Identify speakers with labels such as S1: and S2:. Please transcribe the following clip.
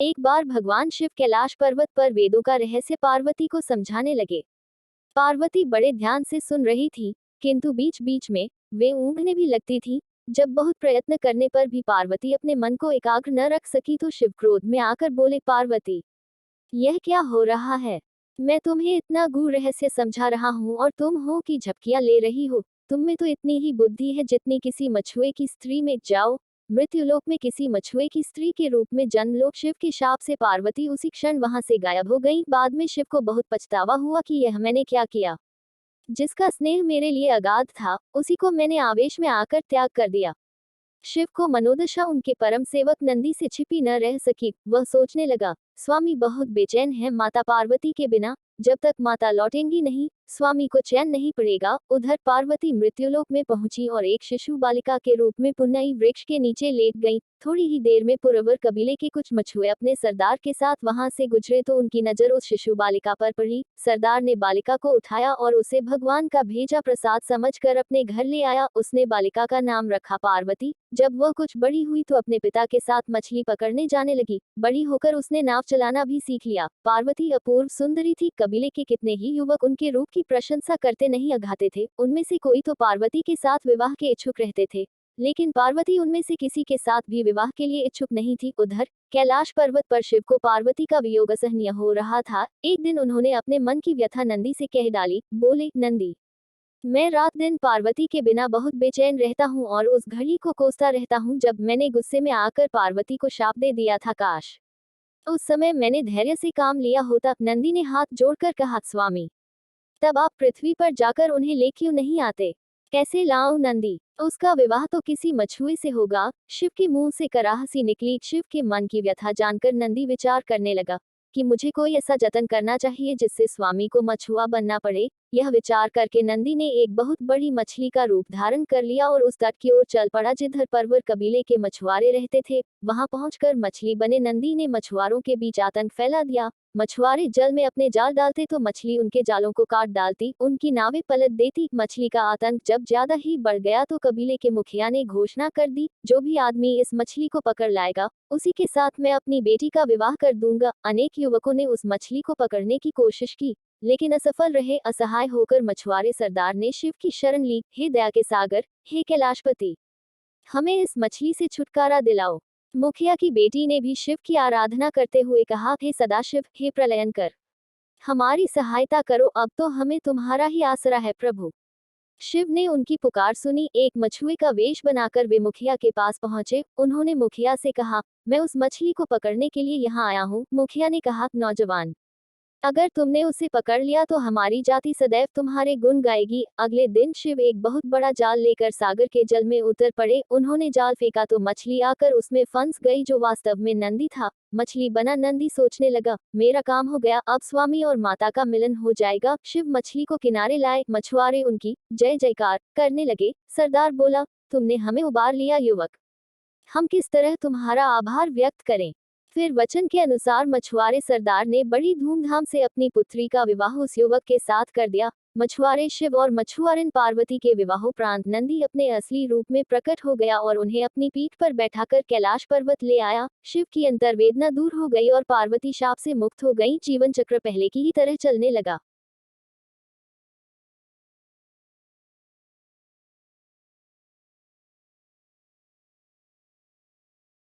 S1: एक बार भगवान शिव कैलाश पर्वत पर वेदों का रहस्य पार्वती को समझाने लगे। पार्वती बड़े ध्यान से सुन रही थी, किंतु बीच बीच में वे ऊँघने भी लगती थी। जब बहुत प्रयत्न करने पर भी पार्वती अपने मन को एकाग्र न रख सकी तो शिव क्रोध में आकर बोले, पार्वती, यह क्या हो रहा है? मैं तुम्हें इतना गूढ़ रहस्य समझा रहा हूँ और तुम हो कि झपकियां ले रही हो। तुम में तो इतनी ही बुद्धि है जितनी किसी मछुए की स्त्री में। जाओ, मृत्युलोक में किसी मछुए की स्त्री के रूप में जन्म लो। शिव के शाप से पार्वती उसी क्षण वहां से गायब हो गई। बाद में शिव को बहुत पछतावा हुआ कि यह मैंने क्या किया। जिसका स्नेह मेरे लिए अगाध था, उसी को मैंने आवेश में आकर त्याग कर दिया। शिव को मनोदशा उनके परम सेवक नंदी से छिपी न रह सकी। वह सोचने लगा, स्वामी बहुत बेचैन है माता पार्वती के बिना। जब तक माता लौटेंगी नहीं, स्वामी को चैन नहीं पड़ेगा। उधर पार्वती मृत्युलोक में पहुंची और एक शिशु बालिका के रूप में पुन्नई वृक्ष के नीचे लेट गई। थोड़ी ही देर में पुरवर कबीले के कुछ मछुए अपने सरदार के साथ वहां से गुजरे तो उनकी नजर उस शिशु बालिका पर पड़ी। सरदार ने बालिका को उठाया और उसे भगवान का भेजा प्रसाद समझकर अपने घर ले आया। उसने बालिका का नाम रखा पार्वती। जब वह कुछ बड़ी हुई तो अपने पिता के साथ मछली पकड़ने जाने लगी। बड़ी होकर उसने नाव चलाना भी सीख लिया। पार्वती अपूर्व सुंदरी थी। कबीले के कितने ही युवक उनके रूप की प्रशंसा करते नहीं अघाते थे। उनमें से कोई तो पार्वती के साथ विवाह के इच्छुक रहते थे, लेकिन पार्वती उनमें से किसी के साथ भी विवाह के लिए इच्छुक नहीं थी। उधर कैलाश पर्वत पर शिव को पार्वती का वियोग असहनीय हो रहा था। एक दिन उन्होंने अपने मन की व्यथा नंदी से कह डाली। बोले, नंदी, मैं रात दिन पार्वती के बिना बहुत बेचैन रहता हूँ और उस घड़ी को कोसता रहता हूँ जब मैंने गुस्से में आकर पार्वती को शाप दे दिया था। काश उस समय मैंने धैर्य से काम लिया होता। नंदी ने हाथ जोड़कर कहा, स्वामी, तब आप पृथ्वी पर जाकर उन्हें ले क्यों नहीं आते? कैसे लाऊं नंदी? उसका विवाह तो किसी मछुए से होगा। शिव के मुंह से कराह सी निकली। शिव के मन की व्यथा जानकर नंदी विचार करने लगा कि मुझे कोई ऐसा जतन करना चाहिए जिससे स्वामी को मछुआ बनना पड़े। यह विचार करके नंदी ने एक बहुत बड़ी मछली का रूप धारण कर लिया और उस तट की ओर चल पड़ा जिधर परवर कबीले के मछुआरे रहते थे। वहां पहुंचकर मछली बने नंदी ने मछुआरों के बीच आतंक फैला दिया। मछुआरे जल में अपने जाल डालते तो मछली उनके जालों को काट डालती, उनकी नावें पलट देती। मछली का आतंक जब ज्यादा ही बढ़ गया तो कबीले के मुखिया ने घोषणा कर दी, जो भी आदमी इस मछली को पकड़ लाएगा, उसी के साथ मैं अपनी बेटी का विवाह कर दूंगा। अनेक युवकों ने उस मछली को पकड़ने की कोशिश की, लेकिन असफल रहे। असहाय होकर मछुआरे सरदार ने शिव की शरण ली। हे दया के सागर, हे कैलाशपति, हमें इस मछली से छुटकारा दिलाओ। मुखिया की बेटी ने भी शिव की आराधना करते हुए कहा, हे सदाशिव, हे प्रलयंकर, हमारी सहायता करो। अब तो हमें तुम्हारा ही आसरा है प्रभु। शिव ने उनकी पुकार सुनी। एक मछुए का वेश बनाकर वे मुखिया के पास पहुंचे। उन्होंने मुखिया से कहा, मैं उस मछली को पकड़ने के लिए यहाँ आया हूँ। मुखिया ने कहा, नौजवान, अगर तुमने उसे पकड़ लिया तो हमारी जाति सदैव तुम्हारे गुण गाएगी। अगले दिन शिव एक बहुत बड़ा जाल लेकर सागर के जल में उतर पड़े। उन्होंने जाल फेंका तो मछली आकर उसमें फंस गई, जो वास्तव में नंदी था। मछली बना नंदी सोचने लगा, मेरा काम हो गया, अब स्वामी और माता का मिलन हो जाएगा। शिव मछली को किनारे लाए। मछुआरे उनकी जय जयकार करने लगे। सरदार बोला, तुमने हमें उबार लिया युवक, हम किस तरह तुम्हारा आभार व्यक्त करें। फिर वचन के अनुसार मछुआरे सरदार ने बड़ी धूमधाम से अपनी पुत्री का विवाह उस युवक के साथ कर दिया। मछुआरे शिव और मछुआरिन पार्वती के विवाहोपरांत नंदी अपने असली रूप में प्रकट हो गया और उन्हें अपनी पीठ पर बैठाकर कैलाश पर्वत ले आया। शिव की अंतर्वेदना दूर हो गई और पार्वती शाप से मुक्त हो गई। जीवन चक्र पहले की ही तरह चलने लगा।